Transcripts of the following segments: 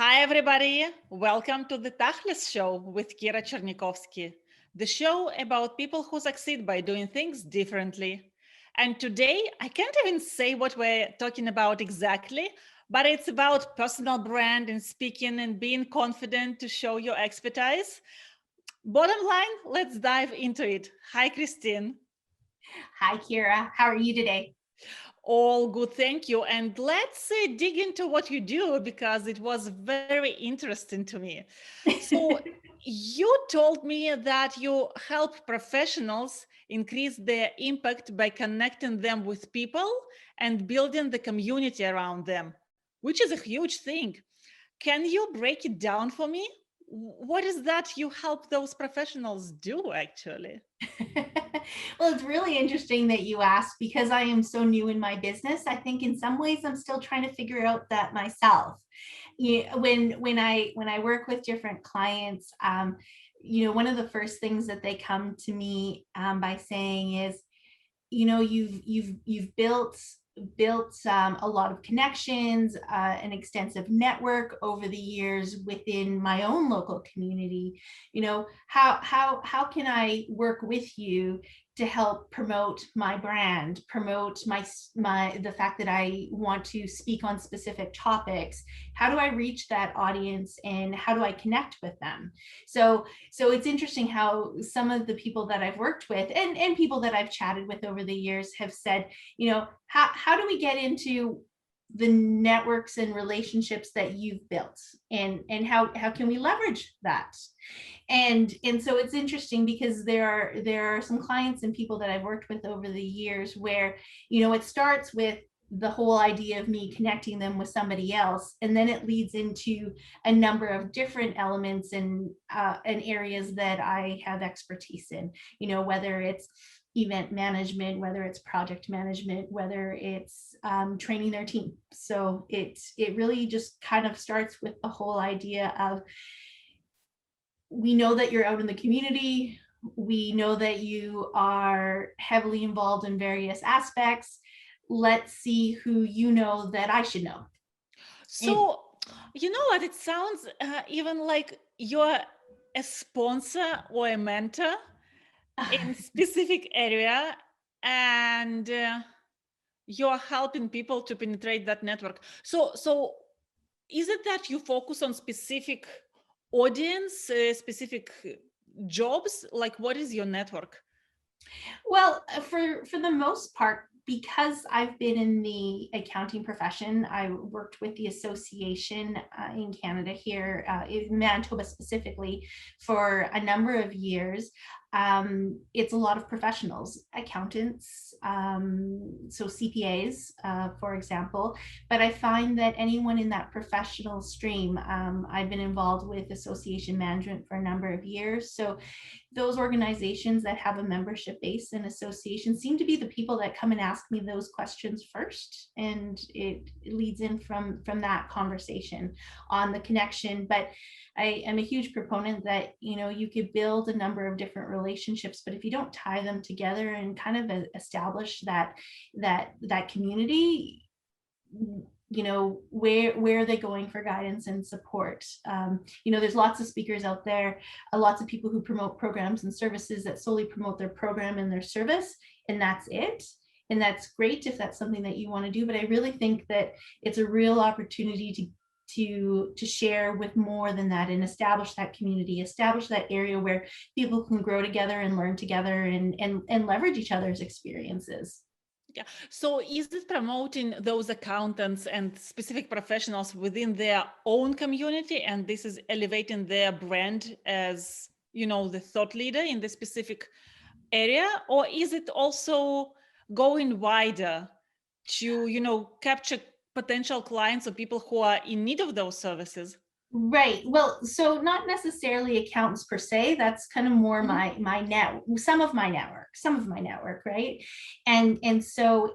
Hi, everybody. Welcome to the Tachless show with Kira Tchernikovsky, the show about people who succeed by doing things differently. And today, I can't even say what we're talking about exactly, but it's about personal brand and speaking and being confident to show your expertise. Bottom line, let's dive into it. Hi, Kristine. Hi, Kira. How are you today? All good, thank you. And let's dig into what you do because it was very interesting to me. So, you told me that you help professionals increase their impact by connecting them with people and building the community around them, which is a huge thing. Can you break it down for me? What is that you help those professionals do actually? Well, it's really interesting that you asked because I am so new in my business. I think in some ways I'm still trying to figure out that myself. When I work with different clients, one of the first things that they come to me by saying is, you've built a lot of connections, an extensive network over the years within my own local community. How can I work with you to help promote my brand, promote my the fact that I want to speak on specific topics? How do I reach that audience and how do I connect with them? So it's interesting how some of the people that I've worked with and people that I've chatted with over the years have said, how do we get into the networks and relationships that you've built, and how can we leverage that? And so it's interesting because there are some clients and people that I've worked with over the years where, it starts with the whole idea of me connecting them with somebody else, and then it leads into a number of different elements and areas that I have expertise in, whether it's event management, whether it's project management, whether it's training their team. So it really just kind of starts with the whole idea of, we know that you're out in the community. We know that you are heavily involved in various aspects. Let's see who you know that I should know. And So, you know what? It sounds even like you're a sponsor or a mentor in specific area, and you're helping people to penetrate that network. So is it that you focus on specific audience, specific jobs? Like, what is your network? Well, for the most part, because I've been in the accounting profession, I worked with the association in Canada here, in Manitoba specifically, for a number of years. It's a lot of professionals, accountants, so CPAs, for example. But I find that anyone in that professional stream, I've been involved with association management for a number of years. So those organizations that have a membership base and association seem to be the people that come and ask me those questions first, and it leads in from that conversation on the connection. But I am a huge proponent that, you could build a number of different relationships, but if you don't tie them together and kind of establish that community, where are they going for guidance and support? There's lots of speakers out there, lots of people who promote programs and services that solely promote their program and their service, and that's it. And that's great if that's something that you want to do, but I really think that it's a real opportunity to share with more than that, and establish that community, establish that area where people can grow together and learn together, and leverage each other's experiences. Yeah. So is it promoting those accountants and specific professionals within their own community, and this is elevating their brand as, the thought leader in the specific area? Or is it also going wider to, capture potential clients or people who are in need of those services? Right. Well, so not necessarily accountants per se. That's kind of more Mhm. some of my network, right? And so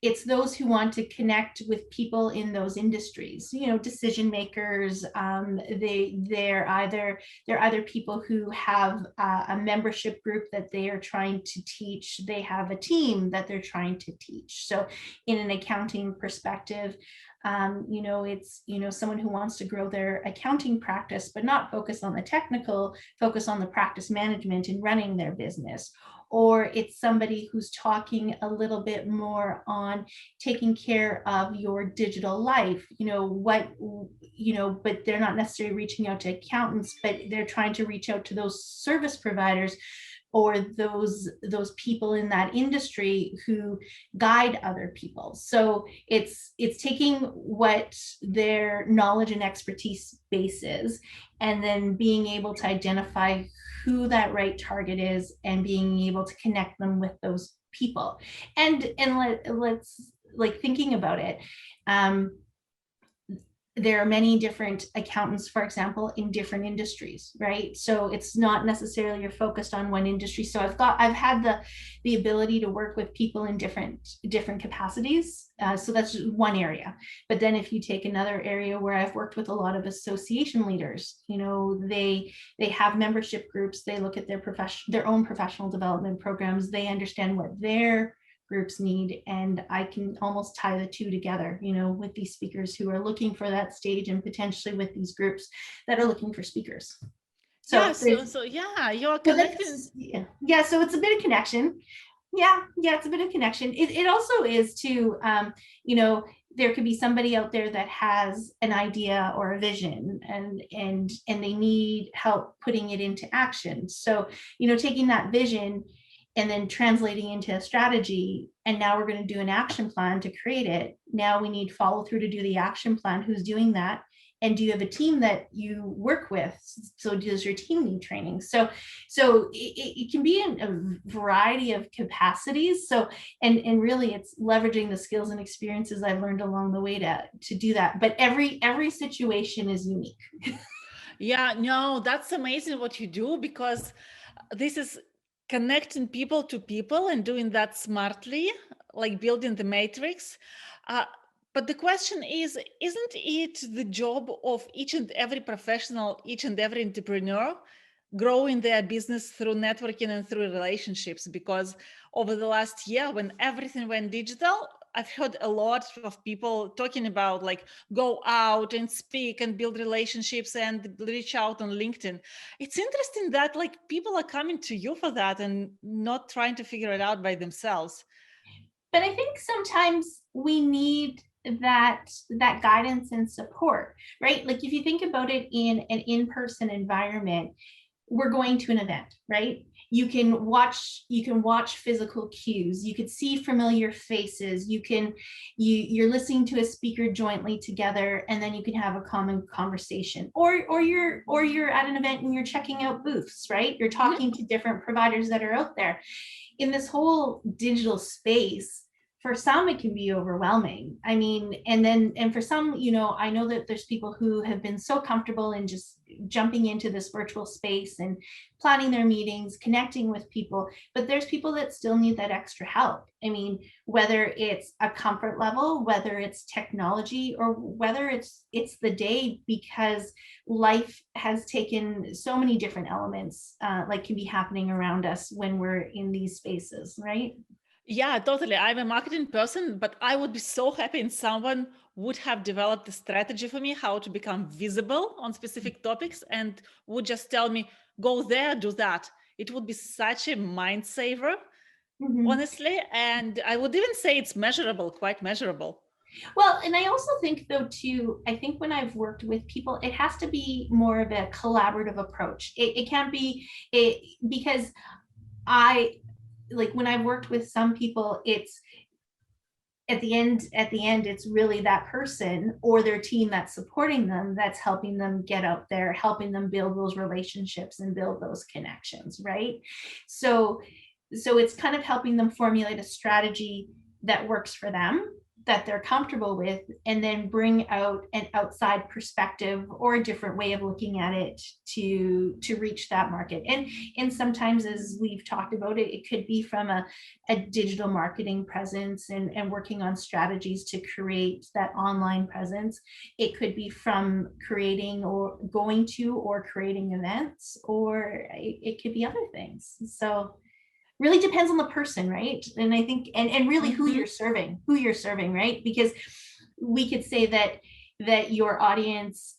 it's those who want to connect with people in those industries, decision makers. They're either people who have a membership group that they are trying to teach. They have a team that they're trying to teach. So in an accounting perspective, it's someone who wants to grow their accounting practice, but not focus on the technical, focus on the practice management and running their business. Or it's somebody who's talking a little bit more on taking care of your digital life, but they're not necessarily reaching out to accountants, but they're trying to reach out to those service providers or those people in that industry who guide other people. So it's taking what their knowledge and expertise base is, and then being able to identify who that right target is and being able to connect them with those people. And let's, like, thinking about it, there are many different accountants, for example, in different industries, right? So it's not necessarily you're focused on one industry. So I've had the ability to work with people in different capacities. So that's one area. But then if you take another area where I've worked with a lot of association leaders, they have membership groups, they look at their own professional development programs, they understand what their groups need, and I can almost tie the two together, with these speakers who are looking for that stage, and potentially with these groups that are looking for speakers. So you're connecting. So it's a bit of connection. It's a bit of connection. It also is too, there could be somebody out there that has an idea or a vision, and they need help putting it into action. So, taking that vision and then translating into a strategy, and now we're going to do an action plan to create it. Now we need follow through to do the action plan. Who's doing that? And do you have a team that you work with? So does your team need training? So it can be in a variety of capacities. So, and really it's leveraging the skills and experiences I've learned along the way to do that. But every situation is unique. That's amazing what you do, because this is connecting people to people and doing that smartly, like building the matrix. But the question is, isn't it the job of each and every professional, each and every entrepreneur, growing their business through networking and through relationships? Because over the last year, when everything went digital, I've heard a lot of people talking about, like, go out and speak and build relationships and reach out on LinkedIn. It's interesting that, like, people are coming to you for that and not trying to figure it out by themselves. But I think sometimes we need that guidance and support, right? Like, if you think about it in an in-person environment, we're going to an event, right? You can watch physical cues. You could see familiar faces. You're listening to a speaker jointly together, and then you can have a common conversation. Or you're at an event and you're checking out booths, right? You're talking to different providers that are out there. In this whole digital space, for some, it can be overwhelming. I mean, and for some, I know that there's people who have been so comfortable in just jumping into this virtual space and planning their meetings, connecting with people, but there's people that still need that extra help. I mean, whether it's a comfort level, whether it's technology, or whether it's the day, because life has taken so many different elements, like can be happening around us when we're in these spaces, right? Yeah, totally. I'm a marketing person, but I would be so happy if someone would have developed a strategy for me how to become visible on specific topics and would just tell me, go there, do that. It would be such a mind saver, honestly. And I would even say it's measurable, quite measurable. Well, and I also think, though, too, I think when I've worked with people, it has to be more of a collaborative approach. It can't be because like when I've worked with some people, it's at the end, it's really that person or their team that's supporting them, that's helping them get out there, helping them build those relationships and build those connections, right? So it's kind of helping them formulate a strategy that works for them, that they're comfortable with, and then bring out an outside perspective or a different way of looking at it to reach that market. And sometimes, as we've talked about it, it could be from a digital marketing presence and working on strategies to create that online presence. It could be from creating or going to or creating events, or it could be other things. So really depends on the person, right? And I think, and really who you're serving, right? Because we could say that your audience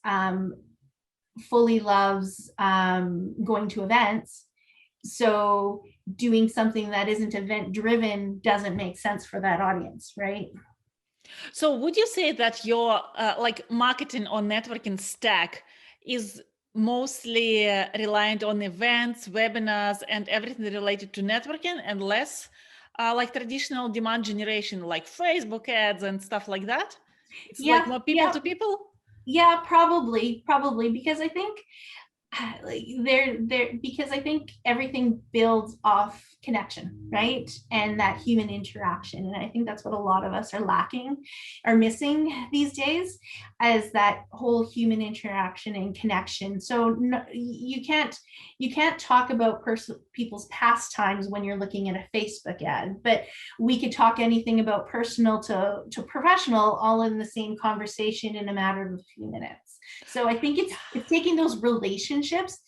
fully loves going to events. So doing something that isn't event driven doesn't make sense for that audience, right? So would you say that your like marketing or networking stack is mostly reliant on events, webinars, and everything related to networking, and less like traditional demand generation, like Facebook ads and stuff like that? It's like more people to people? Yeah, probably, because I think because I think everything builds off connection, right? And that human interaction. And I think that's what a lot of us are missing these days, as that whole human interaction and connection. So no, you can't talk about people's pastimes when you're looking at a Facebook ad, but we could talk anything about personal to professional all in the same conversation in a matter of a few minutes. So I think it's taking those relationships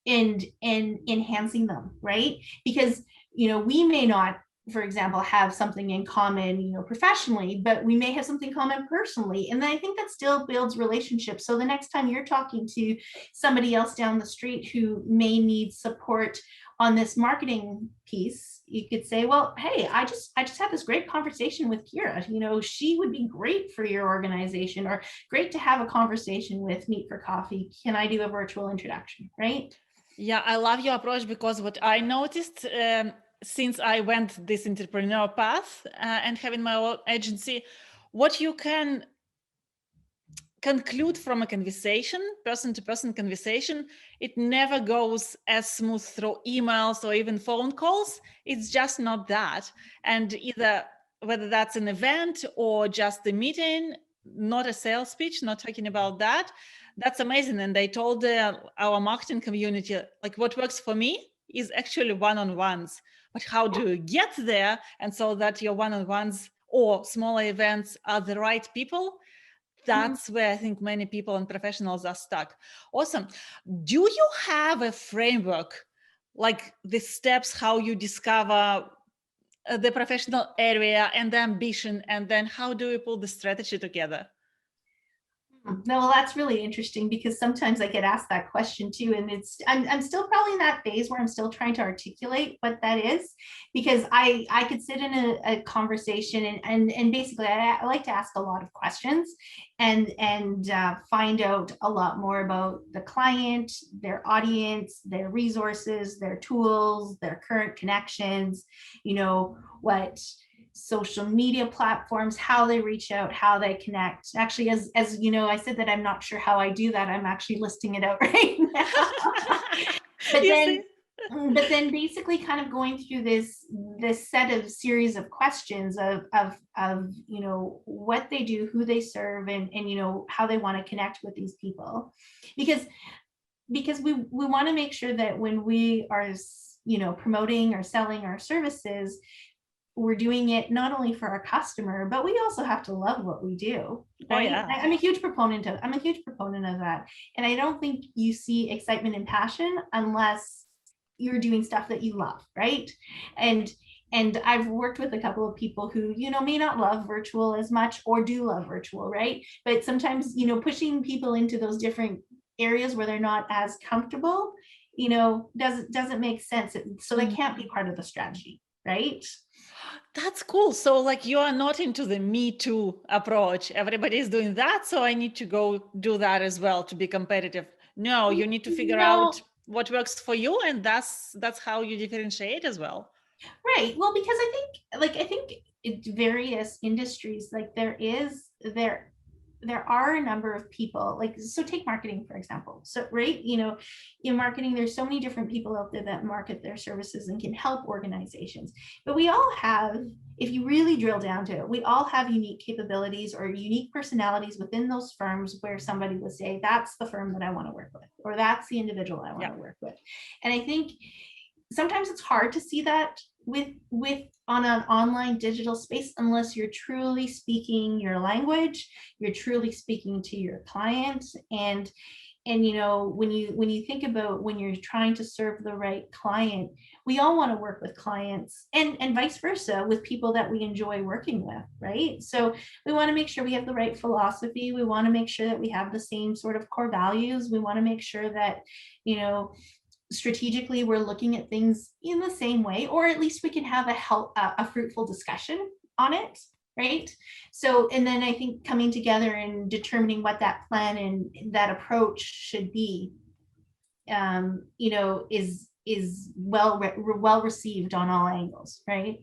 and enhancing them, right? Because we may not, for example, have something in common, professionally, but we may have something common personally. And I think that still builds relationships. So the next time you're talking to somebody else down the street who may need support on this marketing piece, you could say, well, hey, I just had this great conversation with Kira. She would be great for your organization, or great to have a conversation with, meet for coffee. Can I do a virtual introduction, right? Yeah, I love your approach, because what I noticed since I went this entrepreneur path and having my own agency, what you can conclude from a conversation, person-to-person conversation, it never goes as smooth through emails or even phone calls. It's just not that. And either whether that's an event or just a meeting, not a sales pitch, not talking about that, that's amazing. And I told our marketing community, like, what works for me is actually one-on-ones. But how do you get there? And so that your one-on-ones or smaller events are the right people, that's where I think many people and professionals are stuck. Awesome. Do you have a framework, like the steps, how you discover the professional area and the ambition, and then how do you pull the strategy together? No, well, that's really interesting, because sometimes I get asked that question too, and I'm still probably in that phase where I'm still trying to articulate what that is, because I could sit in a conversation and basically I like to ask a lot of questions and find out a lot more about the client, their audience, their resources, their tools, their current connections, what social media platforms, how they reach out, how they connect. Actually, as you know, I said that I'm not sure how I do that. I'm actually listing it out right now. but then basically kind of going through this set of series of questions of what they do, who they serve, and how they want to connect with these people, because we want to make sure that when we are promoting or selling our services, we're doing it not only for our customer, but we also have to love what we do. Right? Oh, yeah. I'm a huge proponent of that. And I don't think you see excitement and passion unless you're doing stuff that you love, right? And I've worked with a couple of people who, may not love virtual as much, or do love virtual, right? But sometimes, pushing people into those different areas where they're not as comfortable, doesn't make sense. So they can't be part of the strategy, right? That's cool. So like, you are not into the Me Too approach. Everybody is doing that, so I need to go do that as well to be competitive. No, you need to figure out what works for you, and that's how you differentiate as well. Right. Well, because I think in various industries, like there there are a number of people, like, so take marketing, for example. So, right, you know, in marketing, there's so many different people out there that market their services and can help organizations. But we all have, if you really drill down to it, we all have unique capabilities or unique personalities within those firms where somebody would say, that's the firm that I want to work with, or that's the individual I want to work with. And I think sometimes it's hard to see that with on an online digital space, unless you're truly speaking your language, you're truly speaking to your clients. And you know, when you think about when you're trying to serve the right client, we all want to work with clients, and vice versa, with people that we enjoy working with, right? So we want to make sure we have the right philosophy. We want to make sure that we have the same sort of core values. We want to make sure that, you know, strategically we're looking at things in the same way, or at least we can have a fruitful discussion on it, right? So, and then I think coming together and determining what that plan and that approach should be, you know, is well received on all angles, right?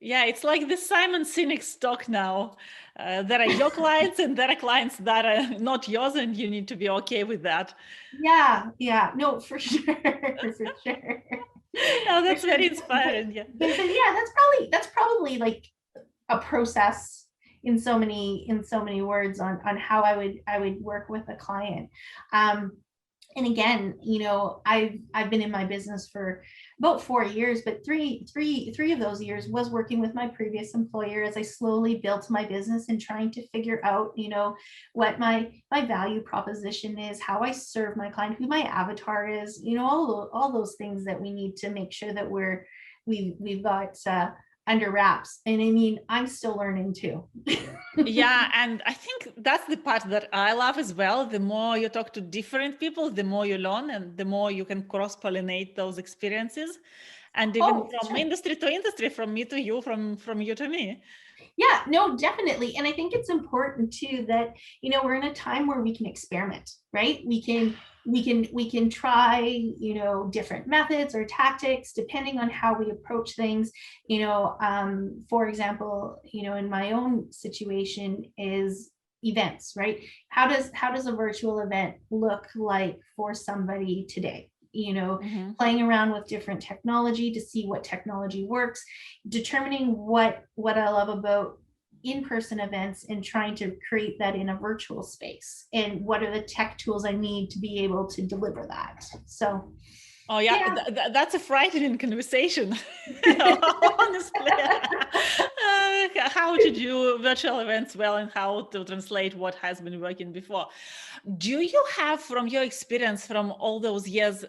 Yeah, it's like the Simon Sinek stock now. There are your clients and there are clients that are not yours, and you need to be okay with that. Yeah, no, for sure, for sure. No, that's very inspiring. Yeah. But yeah, that's probably like a process in so many words on how I would work with a client. And again, you know, I've been in my business for about 4 years, but three of those years was working with my previous employer as I slowly built my business and trying to figure out, you know, what my value proposition is, how I serve my client, who my avatar is, you know, all those things that we need to make sure that we've got under wraps. And I mean, I'm still learning too. Yeah, and I think that's the part that I love as well. The more you talk to different people, the more you learn, and the more you can cross-pollinate those experiences. And even from industry to industry, from me to you, from you to me. Yeah, no, definitely. And I think it's important too that, you know, we're in a time where we can experiment, right? We can try, you know, different methods or tactics depending on how we approach things. You know, for example, you know, in my own situation is events, right? How does a virtual event look like for somebody today? You know, playing around with different technology to see what technology works, determining what I love about in-person events and trying to create that in a virtual space, and what are the tech tools I need to be able to deliver that. So oh yeah, that's a frightening conversation. Honestly. How to do virtual events well and how to translate what has been working before. Do you have, from your experience from all those years,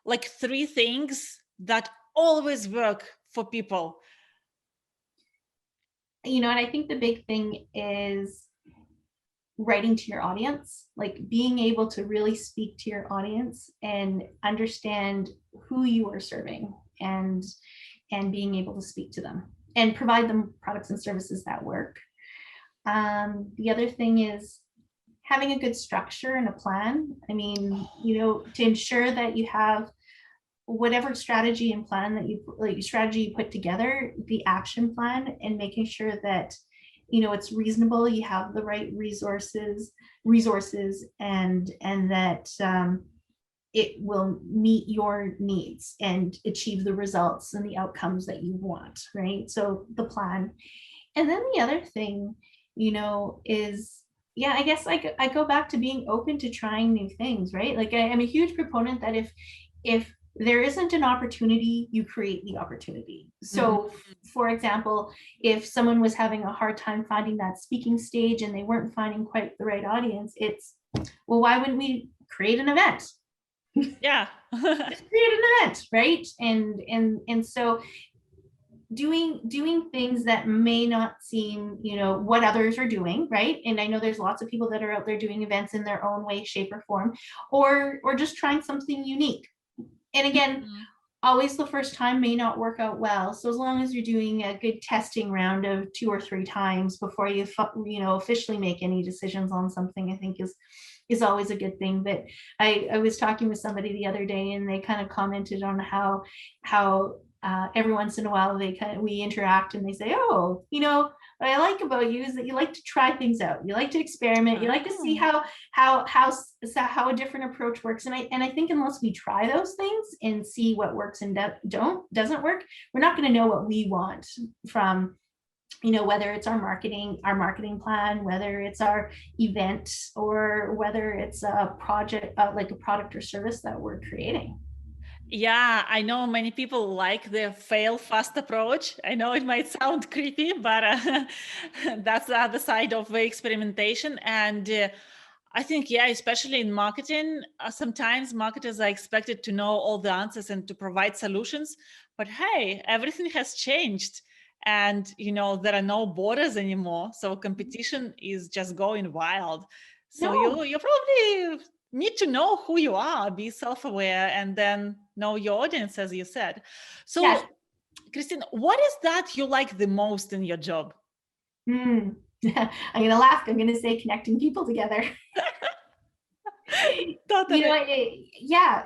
like 3 things that always work for people? You know, and I think the big thing is writing to your audience, like being able to really speak to your audience and understand who you are serving, and being able to speak to them and provide them products and services that work. The other thing is having a good structure and a plan. I mean, you know, to ensure that you have whatever strategy and plan that you put together, the action plan, and making sure that, you know, it's reasonable, you have the right resources, and that it will meet your needs and achieve the results and the outcomes that you want, right? So the plan. And then the other thing, you know, is, yeah, I guess I go back to being open to trying new things, right? Like I'm a huge proponent that if there isn't an opportunity, you create the opportunity. So for example, if someone was having a hard time finding that speaking stage and they weren't finding quite the right audience, it's, well, why wouldn't we create an event? Yeah. Just create an event, right? And so doing things that may not seem, you know, what others are doing, right? And I know there's lots of people that are out there doing events in their own way, shape, or form, or just trying something unique. And again, always the first time may not work out well. So as long as you're doing a good testing round of 2 or 3 times before you know, officially make any decisions on something, I think is always a good thing. But I was talking with somebody the other day, and they kind of commented on how every once in a while we interact, and they say, oh, you know, I like about you is that you like to try things out. You like to experiment. You like to see Ah. how a different approach works. And I think unless we try those things and see what works and doesn't work, we're not going to know what we want from, whether it's our marketing plan, whether it's our event, or whether it's a project, like a product or service that we're creating. Yeah, I know many people like the fail fast approach. I know it might sound creepy, but that's the other side of the experimentation. And I think, yeah, especially in marketing, sometimes marketers are expected to know all the answers and to provide solutions. But hey, everything has changed. And, there are no borders anymore. So competition is just going wild. So No. you probably need to know who you are, be self-aware, and then know your audience, as you said. Yes. So, Kristine, what is that you like the most in your job? I'm gonna laugh. I'm gonna say connecting people together. Totally. Yeah,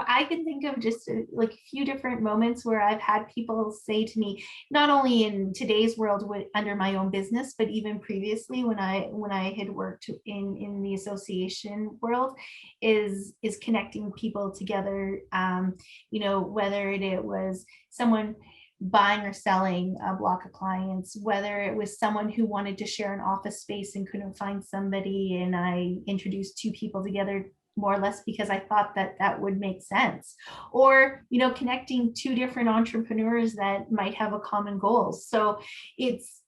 I can think of just like a few different moments where I've had people say to me, not only in today's world under my own business, but even previously when I had worked in the association world, is connecting people together. Whether it was someone buying or selling a block of clients, whether it was someone who wanted to share an office space and couldn't find somebody, and I introduced two people together more or less because I thought that would make sense, or connecting two different entrepreneurs that might have a common goal. So it's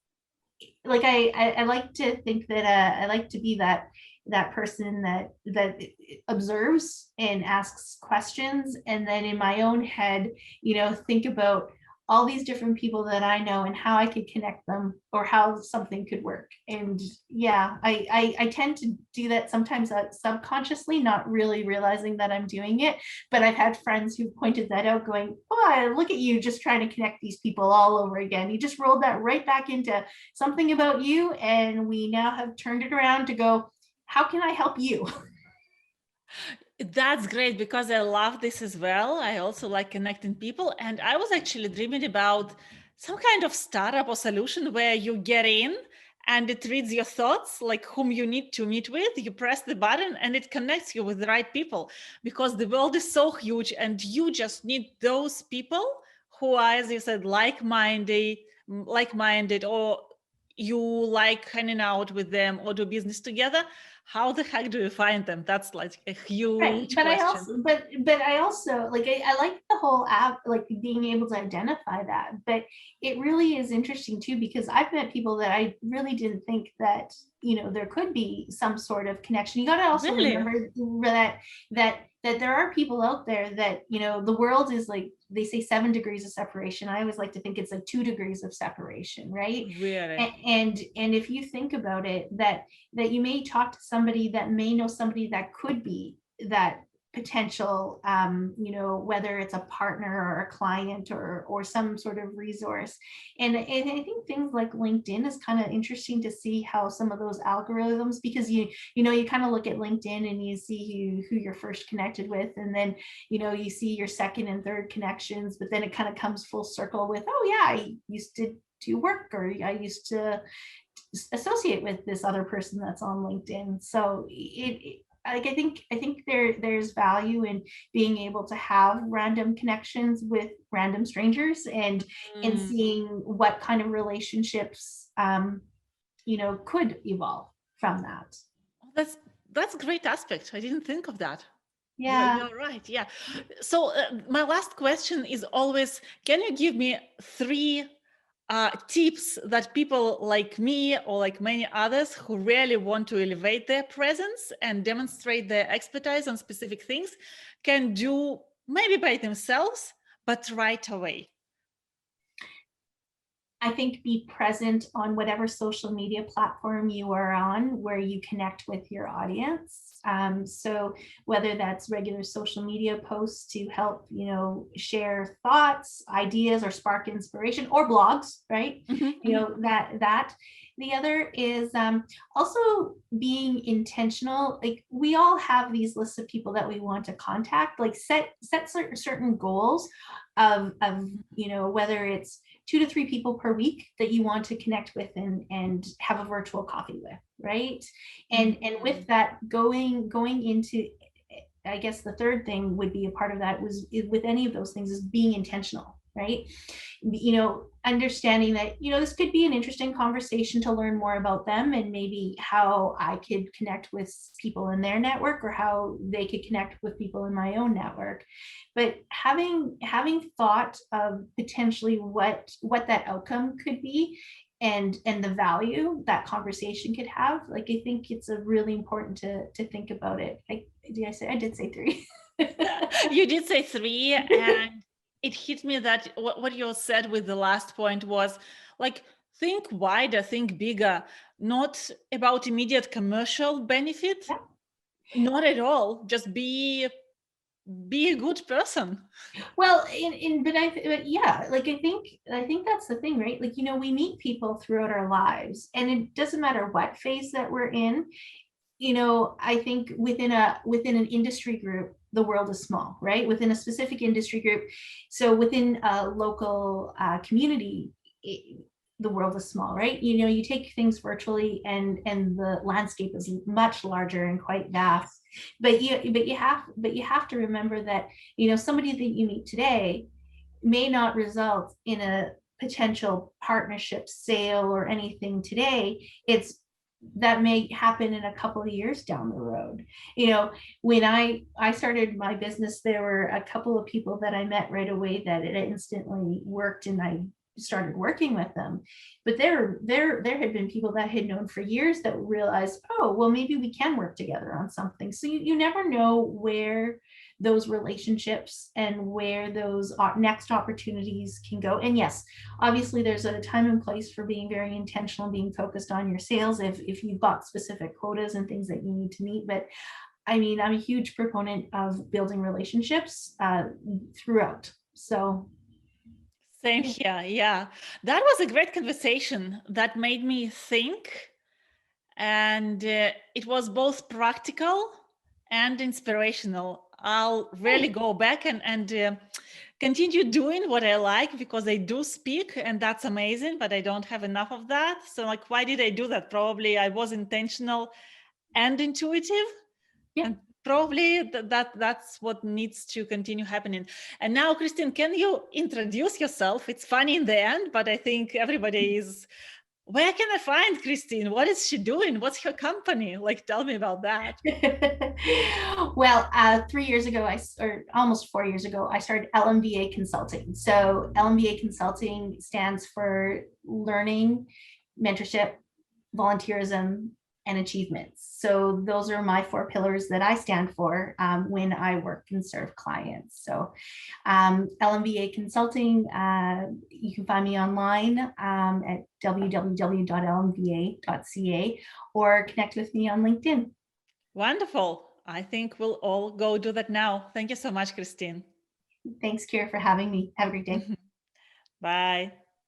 like I like to think that I like to be that person that observes and asks questions, and then in my own head think about all these different people that I know and how I could connect them or how something could work. And yeah, I tend to do that sometimes subconsciously, not really realizing that I'm doing it. But I've had friends who pointed that out going, oh, look at you just trying to connect these people all over again. You just rolled that right back into something about you. And we now have turned it around to go, how can I help you? That's great because I love this as well. I also like connecting people. And I was actually dreaming about some kind of startup or solution where you get in and it reads your thoughts, like whom you need to meet with. You press the button and it connects you with the right people, because the world is so huge and you just need those people who are, as you said, like-minded, or you like hanging out with them or do business together. How the heck do you find them? That's like a Right. huge But question. I also like I like the whole app, like being able to identify that. But it really is interesting too, because I've met people that I really didn't think that, there could be some sort of connection. You got to also Really? remember that there are people out there that, the world is like, they say 7 degrees of separation. I always like to think it's like 2 degrees of separation, right? Really? And if you think about it, that you may talk to somebody that may know somebody that could be that potential, whether it's a partner or a client or some sort of resource. And I think things like LinkedIn is kind of interesting to see how some of those algorithms, because you kind of look at LinkedIn and you see who you're first connected with, and then you see your second and third connections, but then it kind of comes full circle with, oh yeah, I used to do work, or I used to associate with this other person that's on LinkedIn. So I think there's value in being able to have random connections with random strangers, and Mm. seeing what kind of relationships could evolve from that. Oh, that's a great aspect. I didn't think of that. Yeah. You're right. Yeah. So my last question is always, can you give me three tips that people like me or like many others who really want to elevate their presence and demonstrate their expertise on specific things can do, maybe by themselves, but right away? I think be present on whatever social media platform you are on where you connect with your audience. So whether that's regular social media posts to help, share thoughts, ideas, or spark inspiration, or blogs, right? Mhm, mhm. That The other is also being intentional. Like we all have these lists of people that we want to contact, like set certain goals of whether it's 2 to 3 people per week that you want to connect with and have a virtual coffee with, right? And with that going into, I guess the third thing would be a part of that was with any of those things is being intentional, right? Understanding that, this could be an interesting conversation to learn more about them and maybe how I could connect with people in their network or how they could connect with people in my own network. But having thought of potentially what that outcome could be and the value that conversation could have, like I think it's a really important to think about it. I did say 3. You did say 3, and it hit me that what you said with the last point was like, think wider, think bigger, not about immediate commercial benefit, Yeah. not at all. Just be a good person. Well, but yeah, like I think that's the thing, right? Like, we meet people throughout our lives, and it doesn't matter what phase that we're in. I think within an industry group, the world is small, right? Within a specific industry group, so within a local community, the world is small, right? You take things virtually, and the landscape is much larger and quite vast. But you have to remember that somebody that you meet today may not result in a potential partnership, sale, or anything today. That may happen in a couple of years down the road. When I started my business, there were a couple of people that I met right away that it instantly worked, and I started working with them. But there had been people that I had known for years that realized, oh, well, maybe we can work together on something. So you never know where those relationships and where those next opportunities can go. And yes, obviously there's a time and place for being very intentional, being focused on your sales if you've got specific quotas and things that you need to meet. But I mean, I'm a huge proponent of building relationships throughout. So Same here. Yeah. That was a great conversation that made me think. And it was both practical and inspirational. I'll really go back and continue doing what I like, because I do speak, and that's amazing, but I don't have enough of that. So like, why did I do that? Probably I was intentional and intuitive. Yeah. And probably that's what needs to continue happening. And now, Kristine, can you introduce yourself? It's funny in the end, but I think everybody is, where can I find Kristine? What is she doing? What's her company? Like, tell me about that. Well, 3 years ago, or almost 4 years ago, I started LMVA Consulting. So LMVA Consulting stands for Learning, Mentorship, Volunteerism, and Achievements. So those are my 4 pillars that I stand for when I work and serve clients. So LMVA Consulting, you can find me online at www.lmva.ca or connect with me on LinkedIn. Wonderful. I think we'll all go do that now. Thank you so much, Kristine. Thanks, Kira, for having me. Have a great day. Bye.